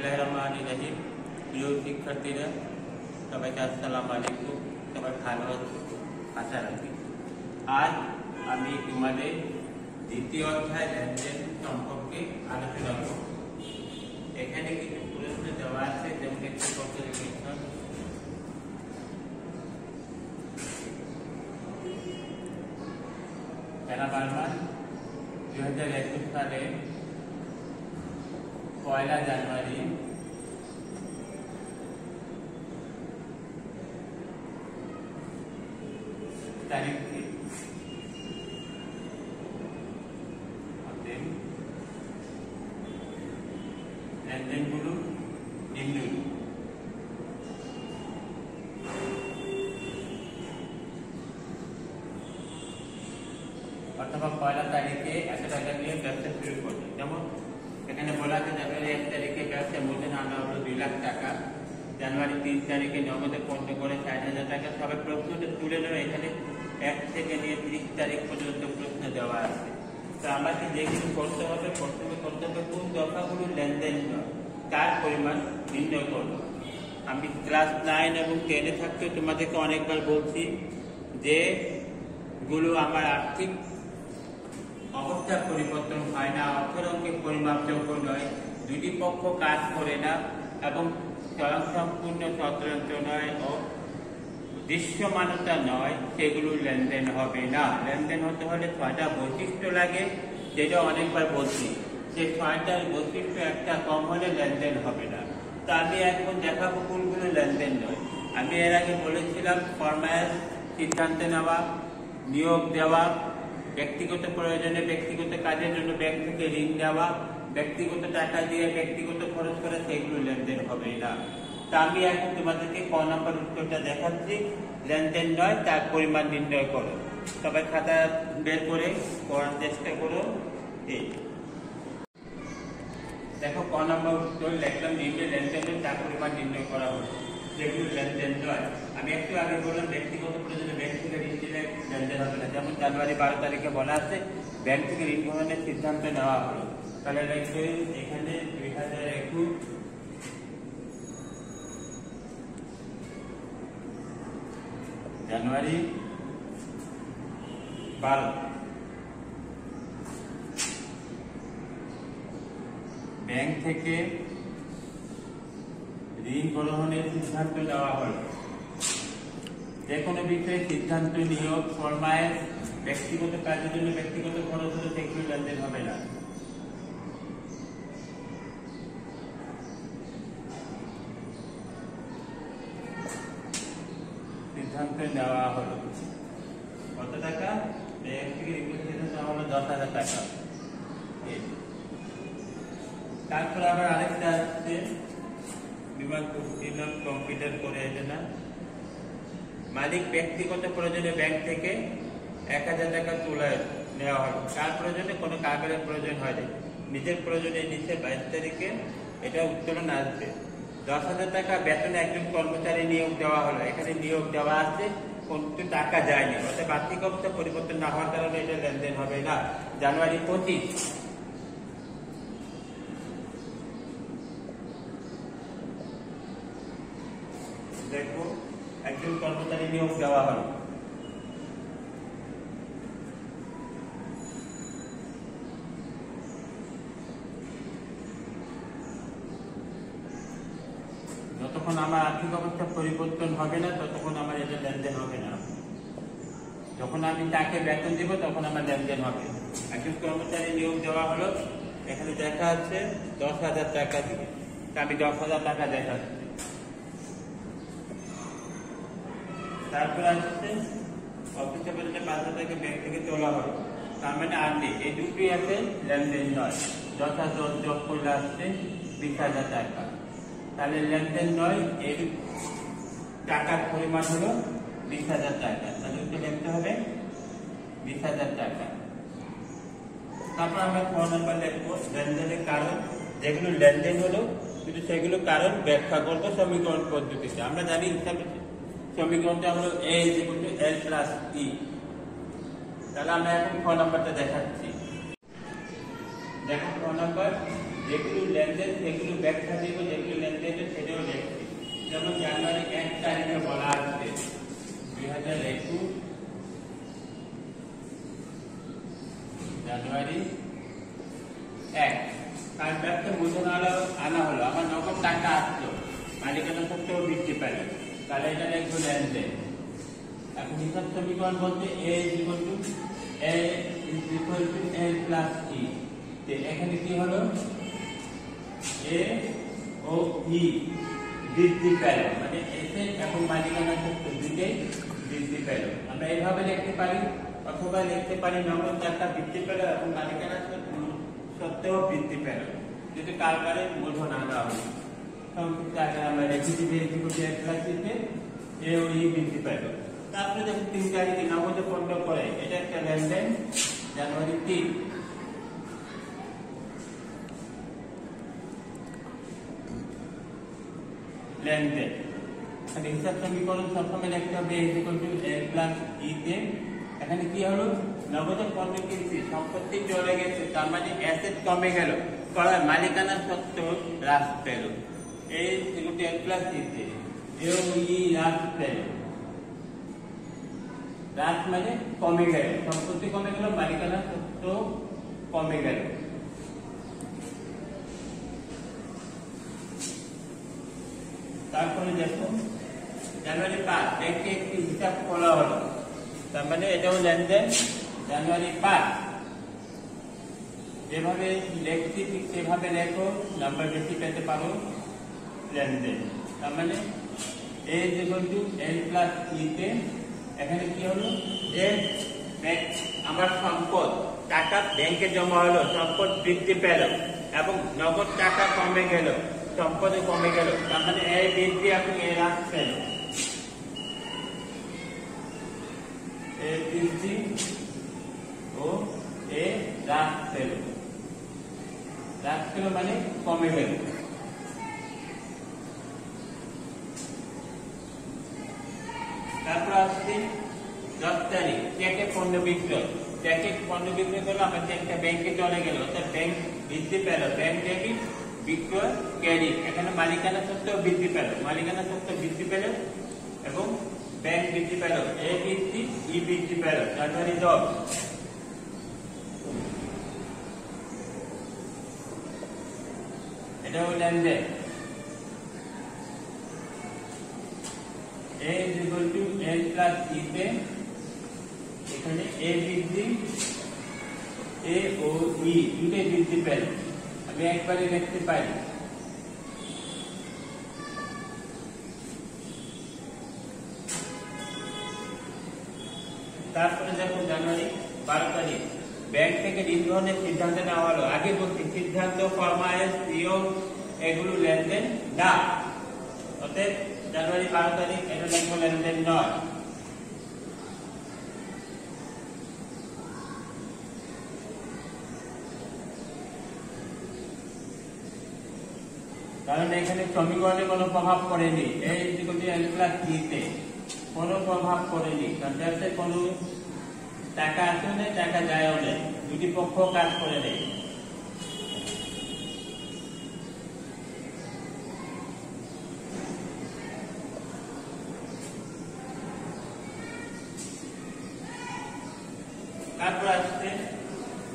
বিসমিল্লাহির রহমানির রহিম। প্রিয় শিক্ষার্থীরা, সবাইকে আসসালামু আলাইকুম। সবাই ভালো আশা রাখি। আজ আমি তোমাদের দ্বিতীয় অধ্যায় লেনদেন সম্পর্কে আলোচনা করব। এখানে কিছু প্রশ্ন দেওয়া আছে, যেমন একটি প্রশ্ন লিখেছেন এরা বারবার 2021 সালে 1 জানুয়ারি তারিখে লেনদেনগুলো নিম্নরূপ। অথবা 1 তারিখে 100 টাকা নিয়ে ব্যবসা শুরু করবে। যেমন এখানে বলা আছে জানুয়ারি 1 তারিখে ব্যবসা মূলধন আনা হলো 2 লাখ টাকা, জানুয়ারি 3 তারিখে নগদে পণ্য করে 60,000 টাকা। সবাই প্রশ্নটা তুলে নেবে। এখানে 1 থেকে নিয়ে 30 তারিখ পর্যন্ত প্রশ্ন দেওয়া আছে। তো আমাকে যেগুলো করতে হবে, প্রথমে করতে হবে কোন দফাগুলো লেনদেন নয় তার পরিমাণ নির্ণয় করবো। আমি ক্লাস 9 এবং 10-এ থাকতে তোমাদেরকে অনেকবার বলছি যে গুলো আমার আর্থিক অবস্থার পরিবর্তন হয় না, অর্থের অঙ্কে পরিমাপযোগ্য নয়, দুটি পক্ষ কাজ করে না এবং স্বয়ংসম্পূর্ণ স্বতন্ত্র নয় ও দৃশ্যমানতা নয়, সেগুলো লেনদেন হবে না। লেনদেন হতে হলে 6টা বৈশিষ্ট্য লাগে, যেটা অনেকবার বলছি। সেই 6টার বৈশিষ্ট্য একটা কম হলে লেনদেন হবে না। তো আমি এখন দেখাবো কোনগুলো লেনদেন নয়। আমি এর আগে বলেছিলাম ফরমায়েশ, সিদ্ধান্ত নেওয়া, নিয়োগ দেওয়া, ব্যক্তিগত প্রয়োজনে ব্যক্তিগত কাজের জন্য ব্যাংক থেকে ঋণ নেওয়া, ব্যক্তিগত টাকা দিয়ে ব্যক্তিগত খরচ করা, সেগুলো লেনদেন হবে না। তা আমি এখন তোমাদেরকে ক নম্বর উত্তরটা দেখাচ্ছি। লেনদেন নয় তার পরিমাণ নির্ণয় করো। সবাই খাতা বের করে পড়ার চেষ্টা করো। এই দেখো ক নম্বর উত্তর লিখলাম, নিম্নে লেনদেন তার পরিমাণ নির্ণয় করা হলো। যেগুলো লেনদেন নয়, আমি একটু আগে বললাম ব্যক্তিগত প্রয়োজনে ব্যাংক থেকে ঋণ দিলে লেনদেন হবে না। যেমন জানুয়ারি 12 তারিখে বলা আছে ব্যাংক থেকে ঋণ গ্রহণের সিদ্ধান্ত নেওয়া হলো। তাহলে এখানে 2021 জানুয়ারি 12 ব্যাংক থেকে ঋণ গ্রহণের সিদ্ধান্ত নেওয়া হল। যে কোনো বিষয়ে সিদ্ধান্ত, নিয়োগ, ফরমায়েশ, ব্যক্তিগত কাজের জন্য ব্যক্তিগত খরচ হলে সেগুলো লেনদেন হবে না। সিদ্ধান্ত নেওয়া হলো কত টাকা? ব্যাংক থেকে ঋণ সিদ্ধান্ত নেওয়া হলো 10,000 টাকা। তারপর আবার আরেকটা আসছে, বিমান কম্পিউটার করে এটা না, মালিক ব্যক্তিগত প্রয়োজনে ব্যাংক থেকে 1,000 টাকা তুলে নেওয়া হলো। তার প্রয়োজনে কোনো কাগজের প্রয়োজন হয়নি, নিজের প্রয়োজনে নিচে 22 তারিখে এটা উত্তোলন আসবে। 10,000 টাকা বেতনে একজন কর্মচারী নিয়োগ দেওয়া হলো। এখানে নিয়োগ দেওয়া আছে, কিন্তু টাকা যায়নি, অর্থাৎ আর্থিক অবস্থা পরিবর্তন না হওয়ার কারণে এটা লেনদেন হবে না। জানুয়ারি 25 দেখো একজন কর্মচারী নিয়োগ দেওয়া হলো। যতক্ষণ আমার আর্থিক অবস্থা পরিবর্তন হবে না ততক্ষণ আমার এটা লেনদেন হবে না। যখন আমি তাকে বেতন দিব তখন আমার লেনদেন হবে। একজন কর্মচারী নিয়োগ দেওয়া হলো, এখানে দেখা আছে 10,000 টাকা দিয়ে, আমি 10,000 টাকা দেখাচ্ছি। তারপর আসছে অফিসে বলতে 5,000 টাকা ব্যাংক থেকে তোলা হলো, তার মানে আর নেই। এই দুটোই আছে, লেনদেন নয়। যথাযথ যোগ করলে আসছে 20,000 টাকা। তাহলে লেনদেন নয়, এই টাকার পরিমাণ হলো 20,000 টাকা। তাহলে উত্তর লিখতে হবে 20,000 টাকা। তারপর আমরা ক নম্বর লিখবো লেনদেনের কারণ। যেগুলো লেনদেন হলো কিন্তু সেগুলো কারণ ব্যাখ্যা করবো সমীকরণ পদ্ধতিতে। আমরা জানি সমীকরণটা হলো a = l + e। তাহলে আমরা এখন খ নম্বরটা দেখাচ্ছি। দেখো খ নম্বর যেগুলো লেনদেন সেগুলো ব্যাখ্যা দিব, যেগুলো লেনদেন সেটাও লিখছি। যেমন জানুয়ারি 1 তারিখে বলা আছে 2021 জানুয়ারি 1 তার ব্যাখ্যা বোঝানো আনা হলো। আমার নগদ টাকা আসলো, মালিকানা সত্ত্ব বৃদ্ধি পেল, তাহলে এটা লিখবো লেনদেন। এখন হিসাব সমীকরণ বলতে A = L + E। এখানে কি হলো, A ও E বৃদ্ধি পেল, মানে এসেট এবং মালিকানা সত্ত্ব দুটোই বৃদ্ধি পেল। আমরা এইভাবে লিখতে পারি, অথবা লিখতে পারি নগদ টাকা বৃদ্ধি পেল এবং মালিকানা সত্ত্বেও বৃদ্ধি পেল, যদি কারবারে মূলধন আনা হয়। সংক্ষিপ্ত আকারে আমরা লিখেছি যে A ও E বৃদ্ধি পেল। তারপরে যখন 3 তারিখে নগদে পণ্য করে, এটা একটা লেনদেন। জানুয়ারি 3 লেনদেন। হিসাব সমীকরণ সবসময় লিখতে হবে A + E তে। এখানে কি হলো, নগদে পণ্য কিনছি, সম্পত্তি চলে গেছে, তার মানে অ্যাসেট কমে গেল, মালিকানা সত্ত্ব হ্রাস পেল। A = L + E তে A ও E হ্রাস পেল। হ্রাস মানে কমে গেল, সম্পত্তি কমে গেল, মালিকানা সত্ত্ব কমে গেল। তারপরে দেখো জানুয়ারি 5 ব্যাংকে একটি হিসাব খোলা হলো, তার মানে এটাও লেনদেন। জানুয়ারি 5 যেভাবে লিখছি ঠিক সেভাবে লেখো, নাম্বার বেশি পেতে পারো, লেনদেন। তার মানে A = L + E তে এখানে কি হলো, আমার সম্পদ টাকা ব্যাংকে জমা হলো, সম্পদ বৃদ্ধি পেল এবং নগদ টাকা কমে গেল, সম্পদে কমে গেল, তার মানে A বৃদ্ধি এবং A হ্রাস পেল। A বৃদ্ধি ও A হ্রাস পেল। হ্রাস পেল মানে কমে গেল। তারপর আসছে 10 তারিখ চেকে পণ্য বিক্রয়। চেকে পণ্য বিক্রয় করলো, আমার চেকটা ব্যাংকে চলে গেল, অর্থাৎ ব্যাংক বৃদ্ধি পেল, ব্যাংক ডেবিট বিক্রয় ক্রেডিট। এখানে মালিকানা সত্ত্ব বৃদ্ধি পেল, মালিকানা সত্ত্ব বৃদ্ধি পেল এবং ব্যাংক বৃদ্ধি পেল, A বৃদ্ধি E বৃদ্ধি পেল। জানুয়ারি 10 এটাও লেনদেন। A = L + E তে এখানে A বৃদ্ধি, A ও E দুটোই বৃদ্ধি পেল। আমি একবারে লিখতে পারি। তারপরে দেখো জানুয়ারি 12 তারিখ ব্যাংক থেকে ঋণ গ্রহণের সিদ্ধান্ত নেওয়া হলো। আগে বলছি সিদ্ধান্ত, ফরমায়েশ, নিয়ম এগুলো লেনদেন না। অতএব জানুয়ারি 12 তারিখ এটা লিখবো লেনদেন নয়। কারণ এখানে সমীকরণে কোনো প্রভাব পড়েনি, A = L + E তে কোনো প্রভাব পড়েনি, কারণ যাতে কোনো টাকা আসে না, টাকা যায়ও না, দুটি পক্ষ কাজ করে নেই। তারপর আসছে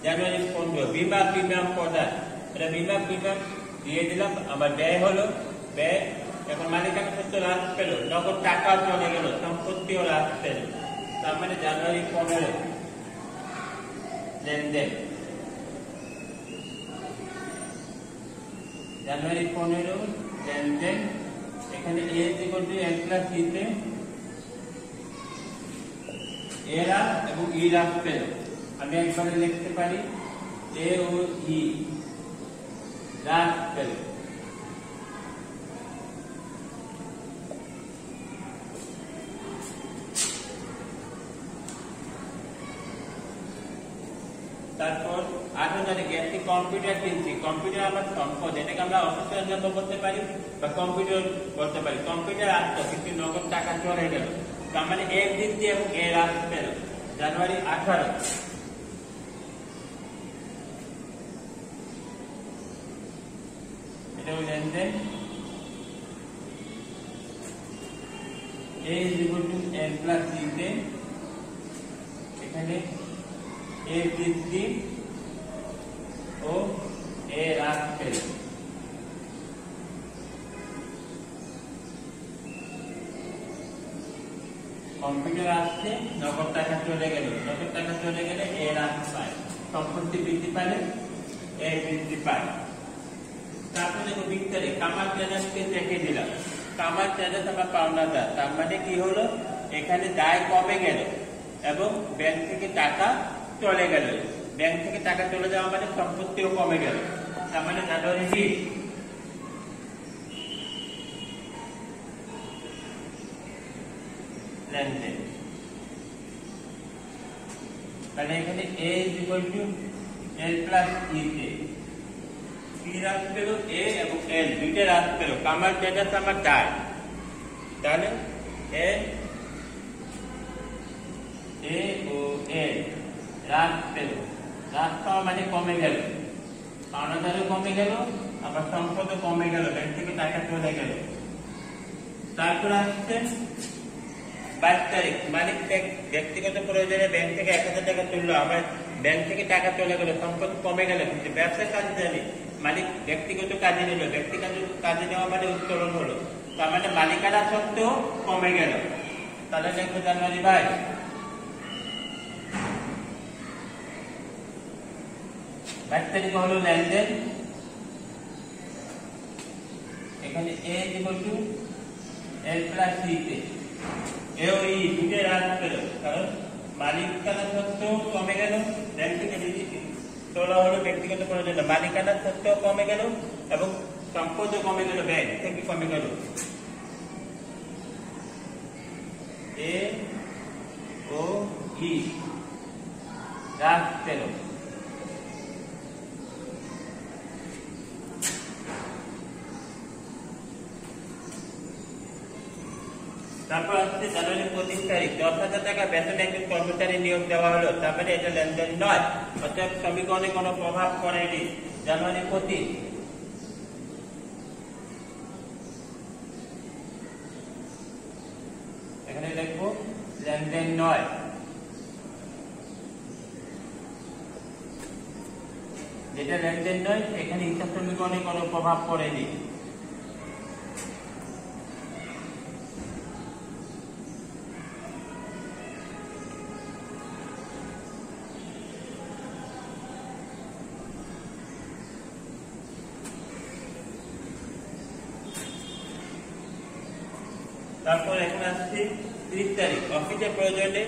জানুয়ারি 15 বিমা প্রিমিয়াম প্রদান। এটা বিমা প্রিমিয়াম দিয়ে দিলাম, আমার ব্যয় হলো, ব্যয় এখন মালিকানা সত্ত্ব হ্রাস পেল, নগদ টাকা চলে গেল, সম্পত্তিও হ্রাস পেল, তার মানে জানুয়ারি 15 লেনদেন। জানুয়ারি 15 লেনদেন। এখানে A = L + E তে A হ্রাস এবং E হ্রাস পেল। আমি একবারে লিখতে পারি A ও E হ্রাস পেল। তারপর 18 তারিখে একটি কম্পিউটার কিনছি। কম্পিউটার আমার সম্পদ, এটাকে আমরা অফিসের জন্য করতে পারি বা কম্পিউটার করতে পারি। কম্পিউটার আসতো কিন্তু নগদ টাকা চলে গেল, তার মানে A বৃদ্ধি এবং A হ্রাস পেল। জানুয়ারি 18 এটাও লেনদেন A is equal to N plus C তে এখানে A বৃদ্ধি ও A হ্রাস পেল। কম্পিউটার আসছে, নগদ টাকা চলে গেল, নগদ টাকা চলে গেলে A হ্রাস পায়, সম্পত্তি বৃদ্ধি পালে A বৃদ্ধি পায়। তারপরে দেখো বিস্তারে কামাল ট্রেডার্সকে রেখে দিলাম। কামাল ট্রেডার্স আমার পাওনাদার, তার মানে কি হলো, এখানে দায় কমে গেল এবং ব্যাংক থেকে টাকা চলে গেল। ব্যাংক থেকে টাকা চলে যাওয়া মানে সম্পত্তিও কমে গেল, তার মানে জানুয়ারি হিট। লেনদেন তাহলে এখানে A is equal to L plus E তে কি হ্রাস পেল, A এবং L দুইটা হ্রাস পেল। কামাল ট্রেডার্স আমার দায়, তাহলে A ও L হ্রাস পেল। হ্রাস পাওয়া মানে কমে গেল, পাওনাদারও কমে গেল, আবার সম্পদও কমে গেল, ব্যাংক থেকে টাকা চলে গেল। তারপর আসছে 22 তারিখ, মালিক ব্যক্তিগত প্রয়োজনে ব্যাংক থেকে 1000 টাকা তুললো, আবার ব্যাংক থেকে টাকা চলে গেল, সম্পদ কমে গেল, কিন্তু ব্যবসার কাজে জানি মালিক ব্যক্তিগত কাজে নিল, ব্যক্তিগত কাজে নেওয়া মানে উত্তোলন হলো, তার মানে মালিকানা সত্ত্বেও কমে গেল। তাহলে দেখবো জানুয়ারি 22। 22 তারিখ হলো লেনদেন, এখানে A is equal to L plus C তে A ও E দুটোই হ্রাস পেল, কারণ মালিকানা সত্ত্বেও কমে গেল, ব্যাংক থেকে তোলা হলো ব্যক্তিগত প্রয়োজনে, মালিকানা সত্ত্বেও কমে গেল এবং সম্পদও কমে গেল, ব্যাংক থেকে কমে গেল। A ও E হ্রাস পেল। তারপর আসছে জানুয়ারি 25 তারিখ, 10,000 টাকা বেতন একজন কর্মচারী নিয়োগ দেওয়া হলো, তারপরে এটা লেনদেন নয়, অর্থাৎ সমীকরণে কোনো প্রভাব পড়েনি। জানুয়ারি 25 এখানে লিখবো লেনদেন নয়। যেটা লেনদেন নয় এখানে হিসাব সমীকরণে কোনো প্রভাব পড়েনি। তারপর এখন আসছে 30 তারিখ, অফিসের প্রয়োজনে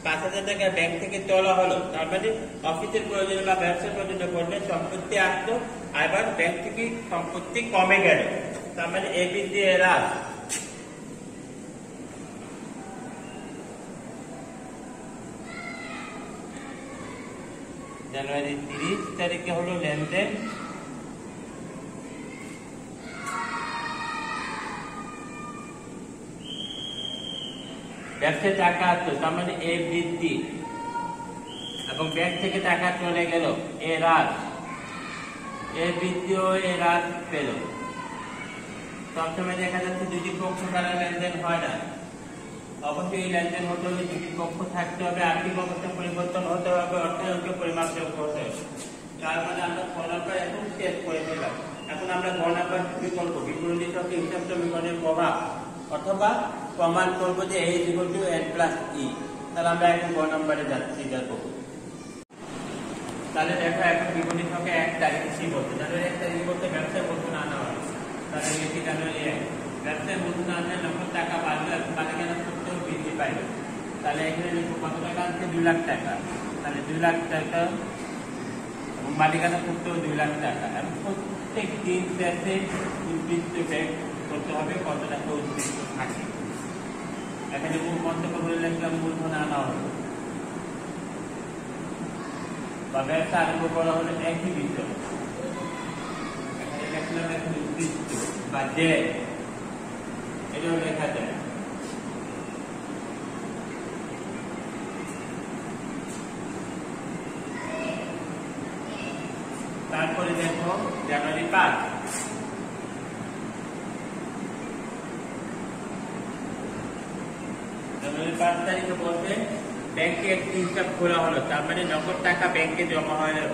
5,000 টাকা ব্যাংক থেকে তোলা হলো, তার মানে অফিসের প্রয়োজনে বা ব্যবসার প্রয়োজনে পড়লে সম্পত্তি আসলো, আবার ব্যাংক থেকে সম্পত্তি কমে গেল, তার মানে A বৃদ্ধি A হ্রাস। জানুয়ারি 30 তারিখে হলো লেনদেন, ব্যবসায় টাকা আসলো, তার মানে A বৃদ্ধি এবং ব্যাংক থেকে টাকা চলে গেল, A হ্রাস। A বৃদ্ধি ও A হ্রাস পেল। সবসময় দেখা যাচ্ছে দুটি পক্ষ দ্বারা লেনদেন হয় না, অবশ্যই লেনদেন হতে হলে দুটি পক্ষ থাকতে হবে, আর্থিক অবস্থা পরিবর্তন হতে হবে, অর্থনৈতিক পরিমাপযোগ্য হতে হবে। তার মানে আমরা ক নাম্বার এখন শেষ করে দিলাম। এখন আমরা গ নাম্বার বিকল্প বিবরণী চক্রে হিসাব সমীকরণের প্রভাব অথবা প্রমাণ করবো যে A is equal to N plus E। তাহলে আমরা এখন গ নাম্বারে যাচ্ছি, দেখো তাহলে দেখো এখন বিবরণী চক্রে 1 তারিখ কি বলছে, জানুয়ারি 1 তারিখ বলতে ব্যবসায় মূলধন আনা হয়, তাহলে এটি জানুয়ারি 1, ব্যবসায় মূলধন আনলে নগদ টাকা বাড়লো এবং মালিকানা সত্ত্বেও বৃদ্ধি পাইল। তাহলে এখানে লিখবো কত টাকা আনছে, 2 লাখ টাকা, তাহলে 2 লাখ টাকা এবং মালিকানা সত্ত্বেও 2 লাখ টাকা, এবং প্রত্যেক দিন শেষে উদ্বৃত্ত ব্যয় করতে হবে কত টাকা উদ্বৃত্ত থাকে। এখানে মূল মন্তব্য বলে লিখলাম মূলধন আনা হলো বা ব্যবসা আরম্ভ করা হলো একই বিষয়, এখানে লিখলাম এখন উদ্বৃত্ত বা দেয়, এটাও লেখা যায়। তারপরে দেখো জানুয়ারি 5, 5 তারিখে বলতে ব্যাংকে একটি হিসাব খোলা হলো, তার মানে নগদ টাকা ব্যাংকে জমা হলো,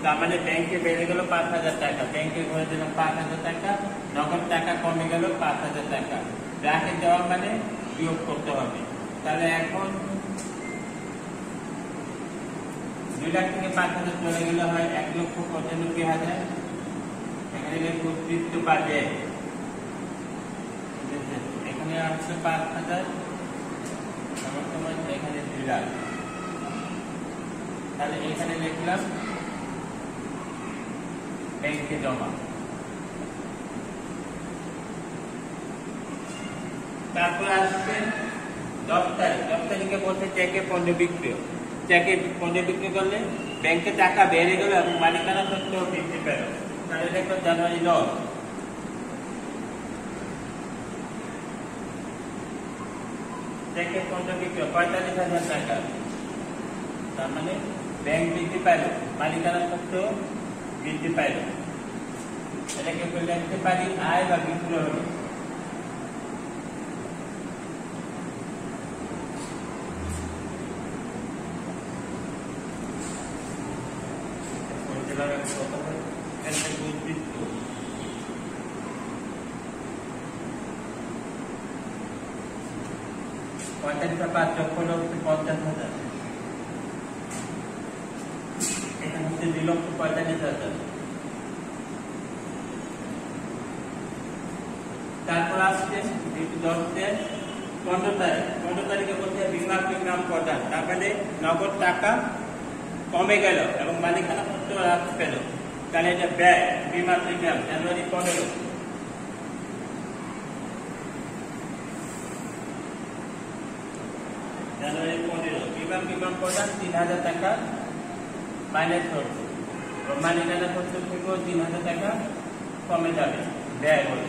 তার মানে ব্যাংকে বেড়ে গেল 5,000 টাকা, ব্যাংকে ঘরে দিলাম 5,000 টাকা, নগদ টাকা কমে গেল 5,000 টাকা। ব্যাংকে দেওয়া মানে বিয়োগ করতে হবে। তাহলে এখন 2 লাখ থেকে 5,000 চলে গেলে হয় 1,95,000। এখানে উদ্বৃত্ত বাজে, এখানে আসছে 5,000, এখানে 2 লাখ। তাহলে এখানে লিখলাম ব্যাংকে জমা। তারপর আসছে 10 তারিখ। 10 তারিখে বলছে চেকে পণ্য বিক্রি। চেকে পণ্য বিক্রি করলে ব্যাংকে টাকা বেড়ে গেল এবং মালিকানা সত্ত্ব বৃদ্ধি পেল। তাহলে দেখো জানুয়ারি 10। চেকে পণ্য বিক্রি 45,000 টাকা, তার মানে ব্যাংক বৃদ্ধি পাইল, মালিকানা সত্ত্ব বৃদ্ধি পাইল। এটাকে লিখতে পারি আয় বা বিক্রয় হলো। পঁয়তাল্লিশ 5 যোগ করলে হচ্ছে 50,000, এখানে হচ্ছে 2,45,000। তারপর আসছে 15 তারিখ। 15 তারিখে বলছে বীমা প্রিমিয়াম প্রদান, তার মানে নগদ টাকা কমে গেল এবং মালিকানা সত্ত্ব হ্রাস পেল। তাহলে এটা ব্যয় বীমা প্রিমিয়াম জানুয়ারি 15। জানুয়ারি 15 বীমা প্রিমিয়াম প্রদান 3,000 টাকা মাইনাস হচ্ছে, মালিকানা সত্ত্ব থেকেও 3,000 টাকা কমে যাবে, ব্যয় হয়ে।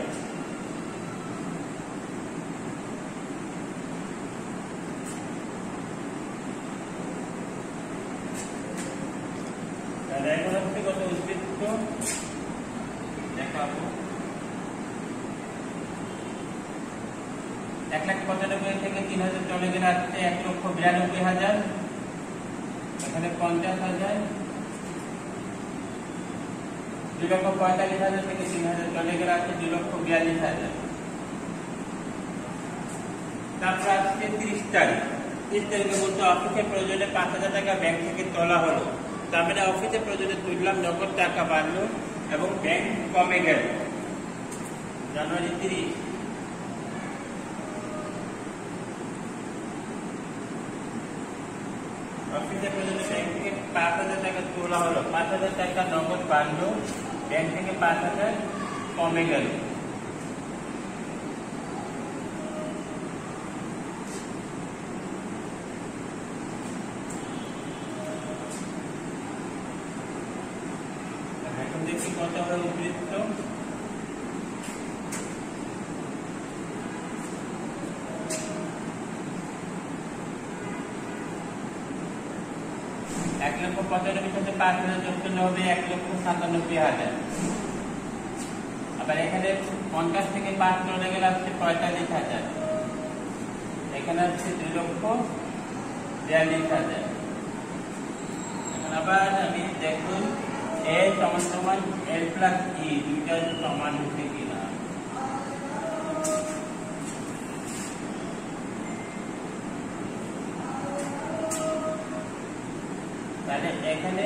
এখন হচ্ছে কত উদ্বৃত্ত দেখাবো। 1,95,000 থেকে 3,000 চলে গেলে আসছে 1,92,000, এখানে 50,000, 2,45,000 থেকে 3,000 চলে গেলে আসছে 2,42,000। তারপর আসছে 30 তারিখ। 30 তারিখে বলতে অফিসের প্রয়োজনে 5,000 টাকা ব্যাংক থেকে তোলা হলো, তার মানে অফিসের প্রয়োজনে তুললাম, নগদ টাকা বাড়লো এবং ব্যাংক কমে গেল। জানুয়ারি 30। অফিসের প্রয়োজনে ব্যাংক থেকে 5,000 টাকা তোলা হলো, 5,000 টাকা নগদ বাড়লো, ব্যাংক থেকে 5,000 কমে গেল। দেখি কত হয় উদ্বৃত্ত। 1,95,000 সাথে 5,000 যোগ করলে হবে 1,97,000। আবার এখানে 50 থেকে 5 চলে গেলে আসছে 45,000, এখানে আসছে 2,42,000। এখন আবার আমি দেখুন A সমান সমান L প্লাস E দুইটা সমান হচ্ছে কিনা। তাহলে এখানে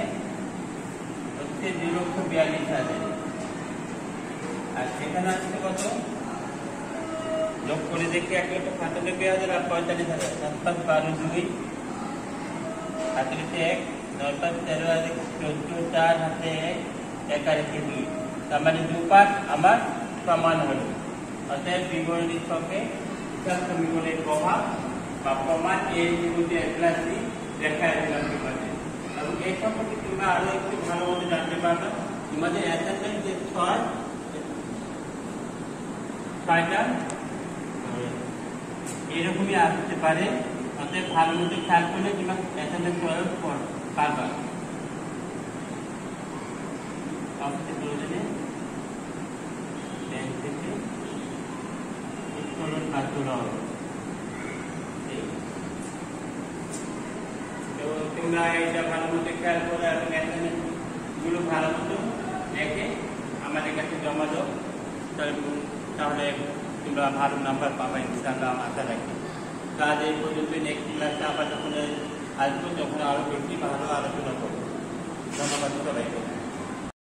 হচ্ছে 2,42,000 আর সেখানে আসছে কত যোগ করে দেখি 1,97,000 আর 45,000, 7 5 12 2 হাতে 1 9 5 13 14 4 হাতে 1 আর 2, তার মানে 2 পার্ট আমার সমান হলো। অতএব বিবরণী ছকে হিসাব সমীকরণের প্রভাব বা প্রমাণ A প্লাস B দেখা দিলাম তোমাদের, এবং এই সম্পর্কে তোমরা আরো একটু ভালোভাবে জানতে পারবে। তোমাদের অ্যাসাইনমেন্ট যে 6টা এরকমই আসতে পারে, অতএব ভালো মতো খেয়াল করলে তোমরা অ্যাসাইনমেন্ট প্রয়োগ পারবা। প্রয়োজনে ব্যাংক থেকে উত্তোলন কার্যকর হবে। তোমরা এটা ভালো মতো খেয়াল করো এবং অ্যাসাইনমেন্টগুলো ভালো মতো দেখে আমাদের কাছে জমা দাও, তাহলে তোমরা ভালো নাম্বার পাবে ইনশাআল্লাহ আশা রাখি। কাজ এই পর্যন্ত, নেক্সট ক্লাসে আবার যখন আসবো তখন আরও বেশি ভালো আলোচনা করবো। ধন্যবাদ সবাইকে।